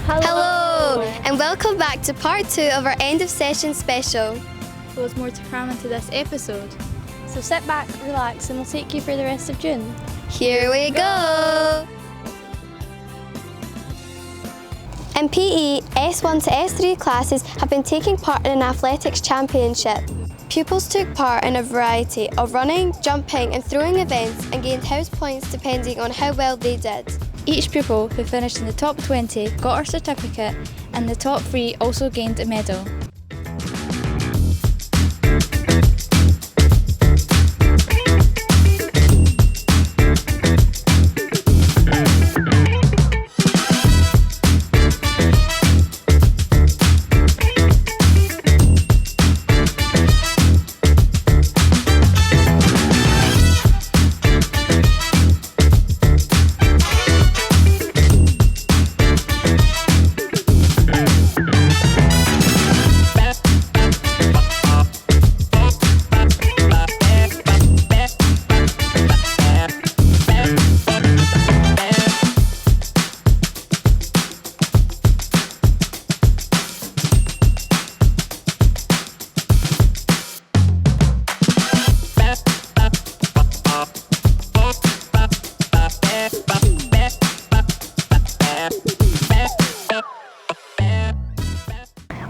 Hello, and welcome back to part 2 of our end of session special. Well, there's more to cram into this episode. So sit back, relax, and we'll take you for the rest of June. Here we go! In PE, S1 to S3 classes have been taking part in an athletics championship. Pupils took part in a variety of running, jumping and throwing events and gained house points depending on how well they did. Each pupil who finished in the top 20 got a certificate, and the top 3 also gained a medal.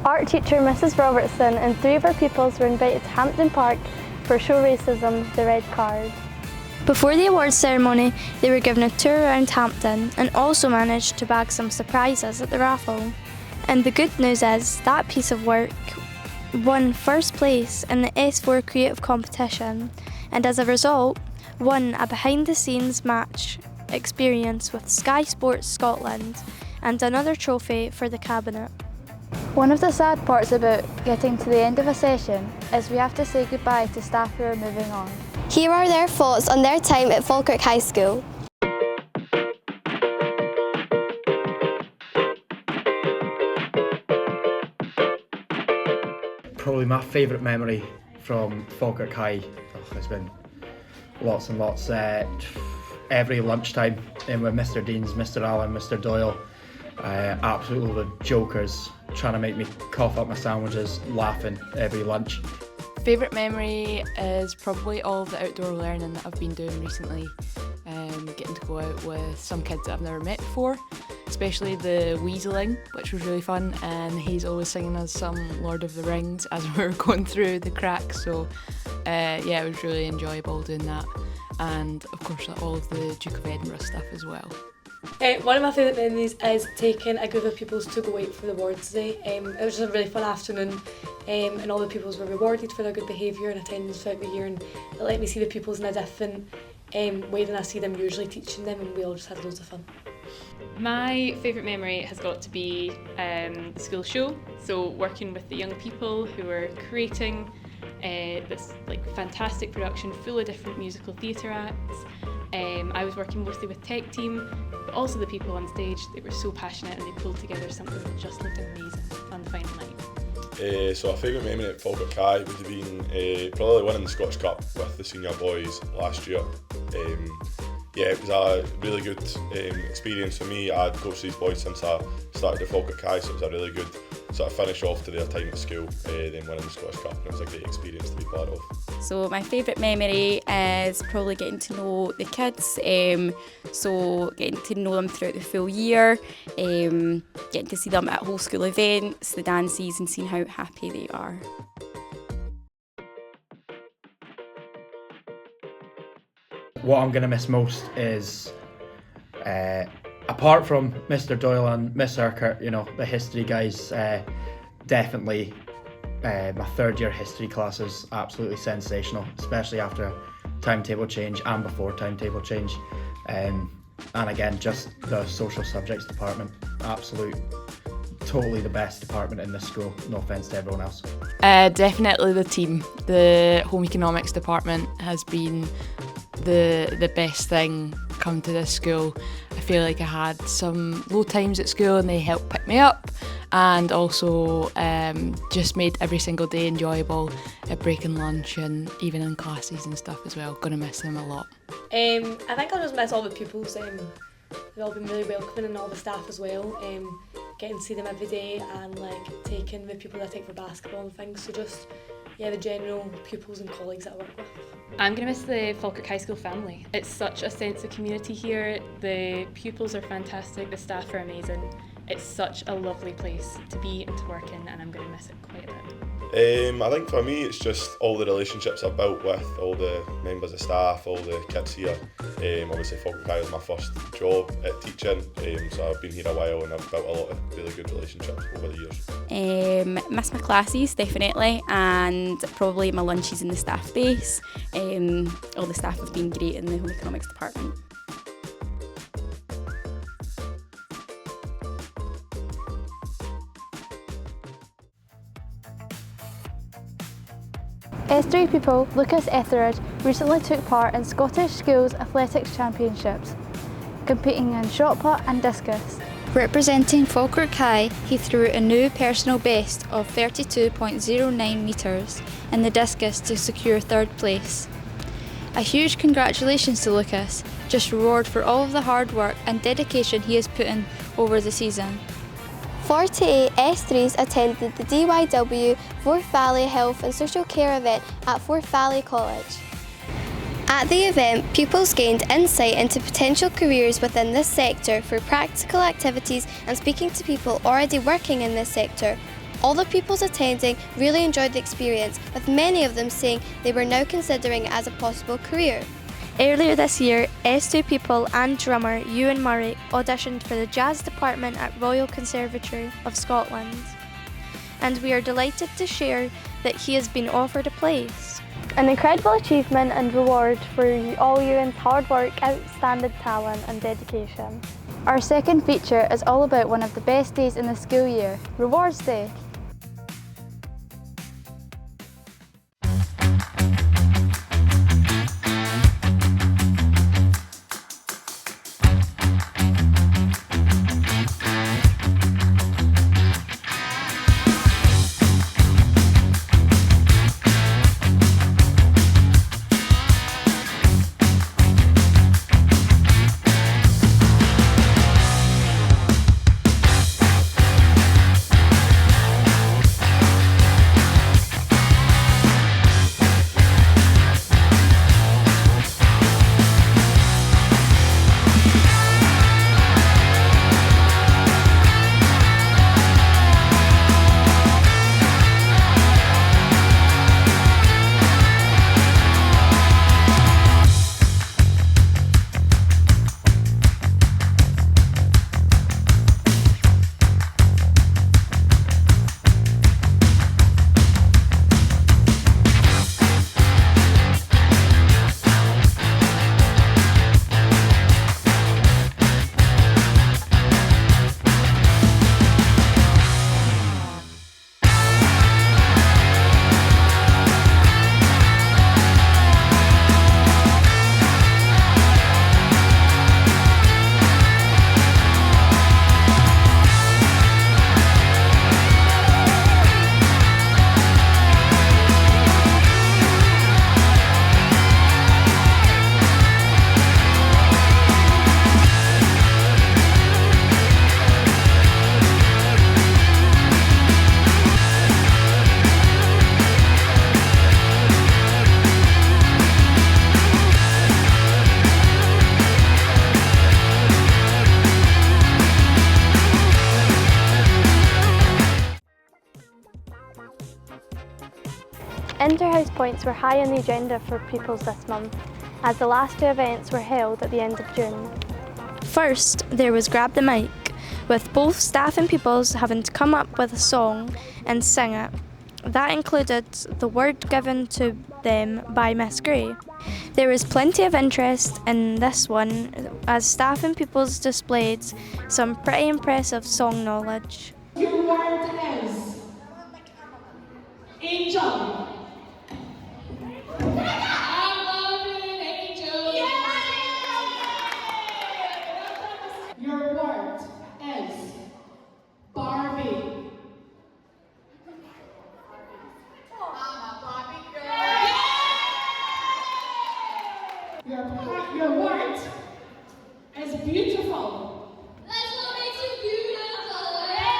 Art teacher Mrs Robertson and 3 of our pupils were invited to Hampden Park for Show Racism, the Red Card. Before the awards ceremony, they were given a tour around Hampden and also managed to bag some surprises at the raffle. And the good news is that piece of work won first place in the S4 creative competition, and as a result won a behind-the-scenes match experience with Sky Sports Scotland and another trophy for the cabinet. One of the sad parts about getting to the end of a session is we have to say goodbye to staff who are moving on. Here are their thoughts on their time at Falkirk High School. Probably my favourite memory from Falkirk High has been lots and lots. Every lunchtime with Mr Deans, Mr Allen, Mr Doyle, absolutely the jokers trying to make me cough up my sandwiches, laughing every lunch. Favourite memory is probably all of the outdoor learning that I've been doing recently. Getting to go out with some kids that I've never met before, especially the weaseling, which was really fun, and he's always singing us some Lord of the Rings as we were going through the cracks, so yeah, it was really enjoyable doing that, and of course all of the Duke of Edinburgh stuff as well. One of my favourite memories is taking a group of pupils to go out for the awards day. It was just a really fun afternoon, and all the pupils were rewarded for their good behaviour and attendance throughout the year, and it let me see the pupils in a different way than I see them usually teaching them, and we all just had loads of fun. My favourite memory has got to be the school show, so working with the young people who are creating this fantastic production full of different musical theatre acts. I was working mostly with tech team, but also the people on stage. They were so passionate and they pulled together something that just looked amazing on the final night. So a favourite memory at Falkirk High would have been probably winning the Scottish Cup with the senior boys last year. Yeah, it was a really good experience for me. I'd coached these boys since I started at Falkirk High, so it was a really good sort of finish off to their time at school, then winning the Scottish Cup, and it was a great experience to be part of. So my favourite memory is probably getting to know the kids, so getting to know them throughout the full year, getting to see them at whole school events, the dances, and seeing how happy they are. What I'm going to miss most is, apart from Mr Doyle and Miss Urquhart, you know, the history guys, definitely my third year history class is absolutely sensational, especially after timetable change and before timetable change. And again, just the social subjects department, totally the best department in this school, no offence to everyone else. Definitely the team. The home economics department has been the best thing come to this school. I feel like I had some low times at school and they helped pick me up, and also just made every single day enjoyable at break and lunch and even in classes and stuff as well. Gonna miss them a lot. I think I'll just miss all the pupils. They've all been really welcoming, and all the staff as well. getting to see them every day and like taking the people that I take for basketball and things. So just, yeah, the general pupils and colleagues that I work with. I'm going to miss the Falkirk High School family. It's such a sense of community here. The pupils are fantastic, the staff are amazing. It's such a lovely place to be and to work in, and I'm going to miss it quite a bit. I think for me it's just all the relationships I've built with all the members of staff, all the kids here. Obviously Falkirk High was my first job at teaching, so I've been here a while and I've built a lot of really good relationships over the years. Miss my classes definitely, and probably my lunches in the staff base. All the staff have been great in the home economics department. S3 pupil Lucas Etheridge recently took part in Scottish Schools Athletics Championships, competing in shot put and discus. Representing Falkirk High, he threw a new personal best of 32.09 metres in the discus to secure third place. A huge congratulations to Lucas, just reward for all of the hard work and dedication he has put in over the season. 48 S3s attended the DYW Forth Valley Health and Social Care event at Forth Valley College. At the event, pupils gained insight into potential careers within this sector through practical activities and speaking to people already working in this sector. All the pupils attending really enjoyed the experience, with many of them saying they were now considering it as a possible career. Earlier this year, S2 pupil and drummer Ewan Murray auditioned for the jazz department at Royal Conservatory of Scotland, and we are delighted to share that he has been offered a place. An incredible achievement and reward for all Ewan's hard work, outstanding talent and dedication. Our second feature is all about one of the best days in the school year, Rewards Day. Interhouse points were high on the agenda for pupils this month, as the last two events were held at the end of June. First, there was Grab the Mic, with both staff and pupils having to come up with a song and sing it. That included The Word Given to Them by Miss Gray. There was plenty of interest in this one, as staff and pupils displayed some pretty impressive song knowledge. Your word is Angel. Your word is Barbie. Your word is beautiful. That's what makes you beautiful.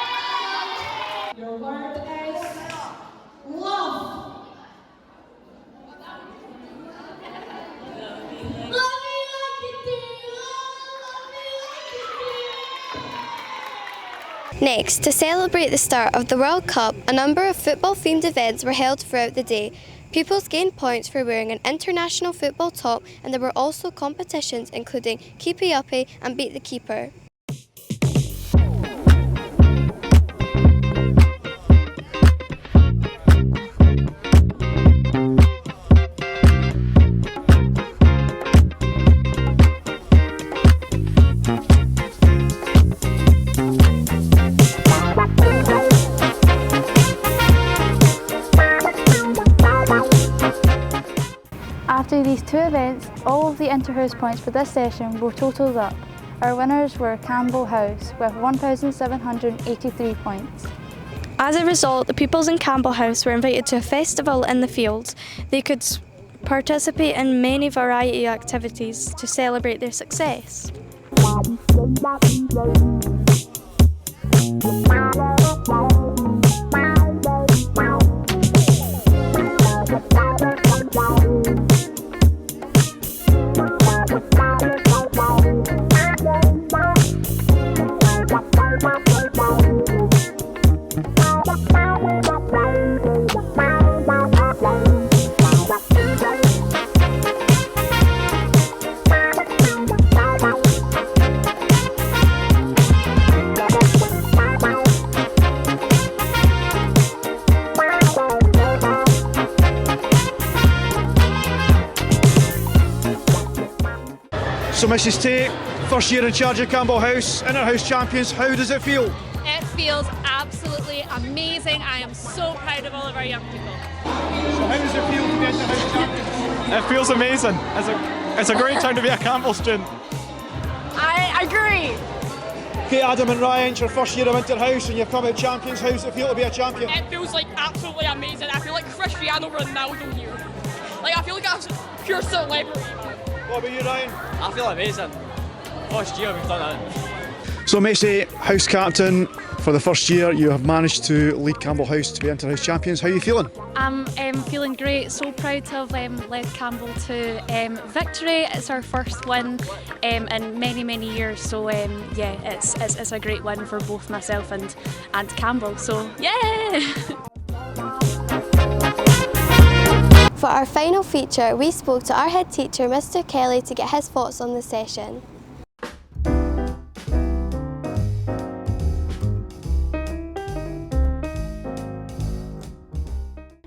Next, to celebrate the start of the World Cup, a number of football-themed events were held throughout the day. Pupils gained points for wearing an international football top, and there were also competitions including Keepy Uppy and Beat the Keeper. After these two events, all of the Interhouse points for this session were totalled up. Our winners were Campbell House with 1,783 points. As a result, the pupils in Campbell House were invited to a festival in the fields. They could participate in many variety activities to celebrate their success. So Mrs Tate, first year in charge of Campbell House, Interhouse champions, how does it feel? It feels absolutely amazing. I am so proud of all of our young people. So how does it feel to be Interhouse champions? It feels amazing. It's a great time to be a Campbell student. I agree. Okay, Adam and Ryan, it's your first year of Interhouse and you've come out champions. How does it feel to be a champion? It feels like absolutely amazing. I feel like Cristiano Ronaldo here. Like I feel like I'm a pure celebrity. What about you, Ryan? I feel amazing. First year we've done it. So Macy, house captain for the first year, you have managed to lead Campbell House to be Interhouse champions. How are you feeling? I'm feeling great, so proud to have led Campbell to victory. It's our first win in many years, so yeah, it's a great win for both myself and Campbell, so yeah! For our final feature, we spoke to our head teacher, Mr. Kelly, to get his thoughts on the session.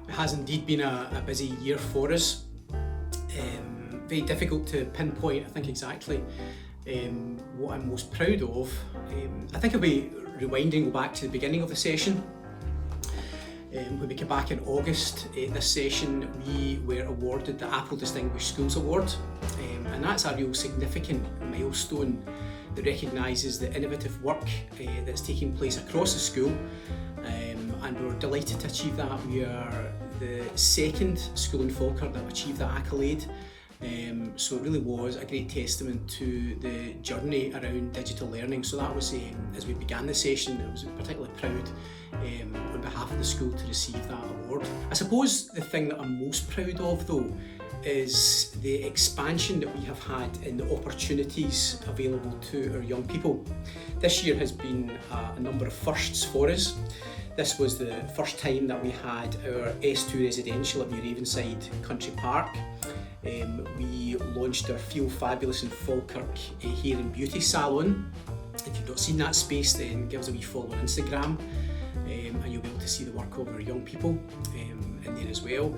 It has indeed been a busy year for us. Very difficult to pinpoint, I think, exactly what I'm most proud of. I think I'll be rewinding back to the beginning of the session. When we came back in August, this session we were awarded the Apple Distinguished Schools Award, and that's a real significant milestone that recognises the innovative work that's taking place across the school, and we were delighted to achieve that. We are the second school in Falkirk that achieved that accolade. So it really was a great testament to the journey around digital learning. So that was, as we began the session, I was particularly proud on behalf of the school to receive that award. I suppose the thing that I'm most proud of though is the expansion that we have had in the opportunities available to our young people. This year has been a number of firsts for us. This was the first time that we had our S2 residential at Ravenside Country Park. We launched our Feel Fabulous in Falkirk Hair and Beauty Salon. If you've not seen that space, then give us a wee follow on Instagram, and you'll be able to see the work of our young people in there as well.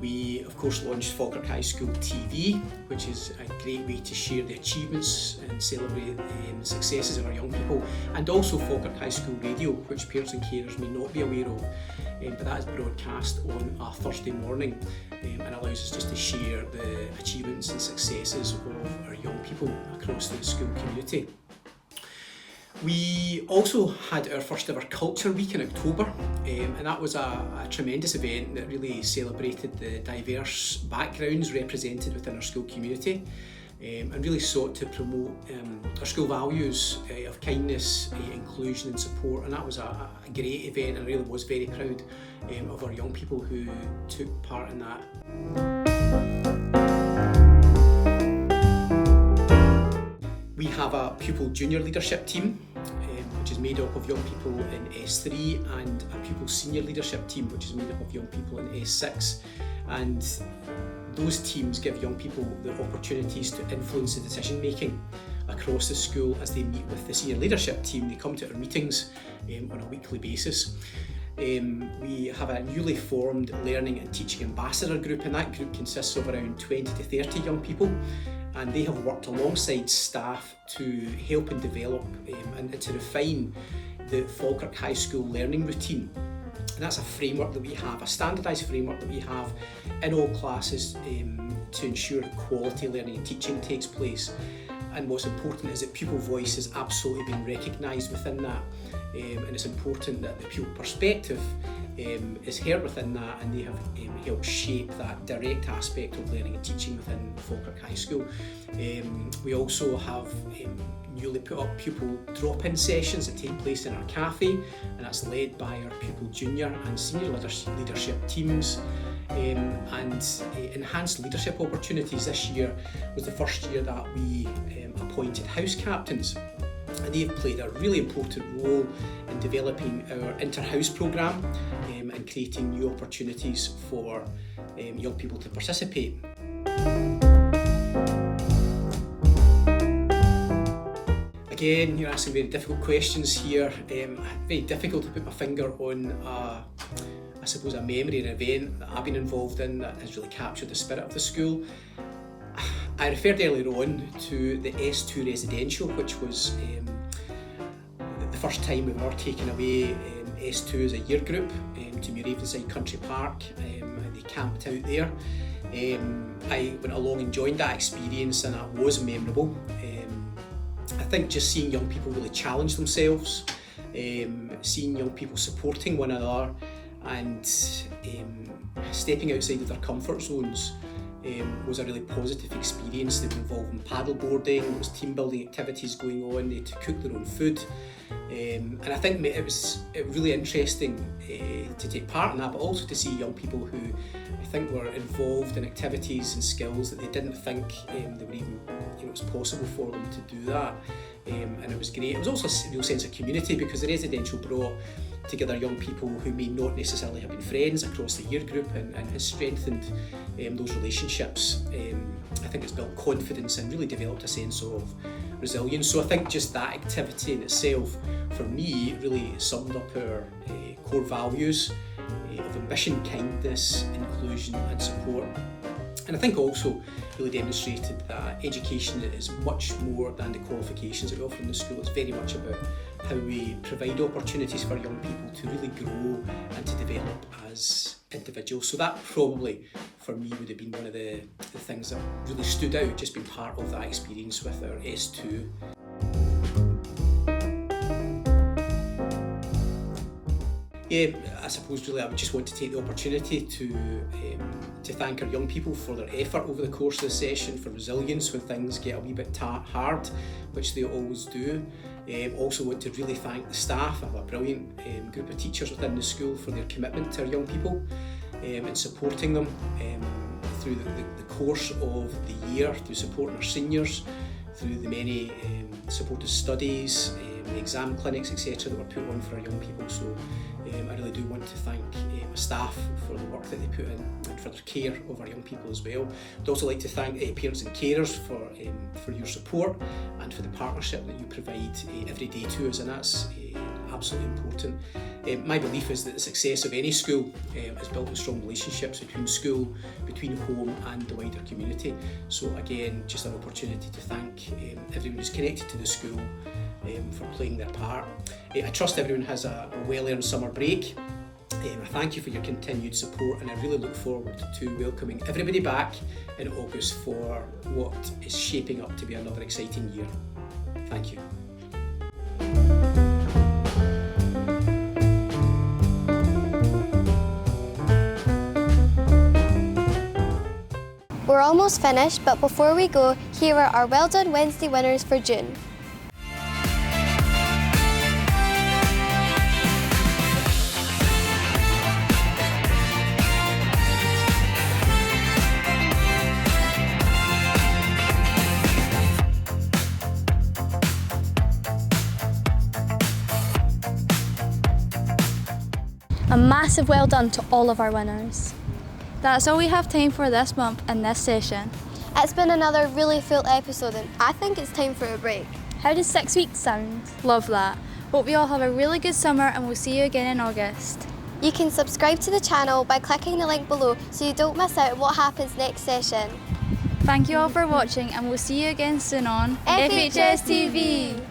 We of course launched Falkirk High School TV, which is a great way to share the achievements and celebrate the successes of our young people, and also Falkirk High School Radio, which parents and carers may not be aware of, but that is broadcast on a Thursday morning and allows us just to share the achievements and successes of our young people across the school community. We also had our first ever Culture Week in October, and that was a tremendous event that really celebrated the diverse backgrounds represented within our school community, and really sought to promote our school values of kindness, inclusion and support, and that was a great event, and I really was very proud of our young people who took part in that. We have a pupil junior leadership team, which is made up of young people in S3, and a pupil senior leadership team, which is made up of young people in S6. And those teams give young people the opportunities to influence the decision making across the school as they meet with the senior leadership team. They come to our meetings on a weekly basis. We have a newly formed learning and teaching ambassador group, and that group consists of around 20 to 30 young people, and they have worked alongside staff to help and develop and to refine the Falkirk High School learning routine. And that's a framework that we have, a standardised framework that we have in all classes to ensure that quality learning and teaching takes place. And what's important is that pupil voice has absolutely been recognised within that, and it's important that the pupil perspective is heard within that, and they have helped shape that direct aspect of learning and teaching within Falkirk High School. We also have newly put up pupil drop-in sessions that take place in our cafe, and that's led by our pupil junior and senior leadership teams. And enhanced leadership opportunities this year was the first year that we appointed house captains, and they've played a really important role in developing our Interhouse programme and creating new opportunities for young people to participate. Again, you're asking very difficult questions here. Very difficult to put my finger on I suppose a memory, an event that I've been involved in that has really captured the spirit of the school. I referred earlier on to the S2 residential, which was the first time we were taking away S2 as a year group to Muravenside Country Park. They camped out there. I went along and joined that experience, and that was memorable. I think just seeing young people really challenge themselves, seeing young people supporting one another, and stepping outside of their comfort zones was a really positive experience. They were involved in paddle boarding, there was team building activities going on, they had to cook their own food, and I think it was really interesting to take part in that, but also to see young people who I think were involved in activities and skills that they didn't think they were even, it was possible for them to do that, and it was great. It was also a real sense of community because the residential brought together young people who may not necessarily have been friends across the year group, and has strengthened those relationships. I think it's built confidence and really developed a sense of resilience. So I think just that activity in itself, for me, really summed up our core values of ambition, kindness, inclusion and support. And I think also really demonstrated that education is much more than the qualifications that we offer in the school. It's very much about how we provide opportunities for young people to really grow and to develop as individuals. So that probably, for me, would have been one of the things that really stood out, just being part of that experience with our S2. Yeah, I suppose really I would just want to take the opportunity to thank our young people for their effort over the course of the session, for resilience when things get a wee bit hard, which they always do. Also want to really thank the staff. I have a brilliant group of teachers within the school for their commitment to our young people and supporting them through the course of the year, through supporting our seniors, through the many supported studies, the exam clinics, etc. that were put on for our young people. So I really do want to thank my staff for the work that they put in and for their care of our young people as well. I'd also like to thank parents and carers for your support and for the partnership that you provide every day to us, and that's absolutely important. My belief is that the success of any school is built on strong relationships between school, between home and the wider community. So again, just an opportunity to thank everyone who's connected to the school for playing their part. I trust everyone has a well-earned summer break. I thank you for your continued support, and I really look forward to welcoming everybody back in August for what is shaping up to be another exciting year. Thank you. We're almost finished, but before we go, here are our Well Done Wednesday winners for June. A massive well done to all of our winners. That's all we have time for this month and this session. It's been another really full episode and I think it's time for a break. How does 6 weeks sound? Love that. Hope you all have a really good summer and we'll see you again in August. You can subscribe to the channel by clicking the link below so you don't miss out what happens next session. Thank you all for watching and we'll see you again soon on FHS TV.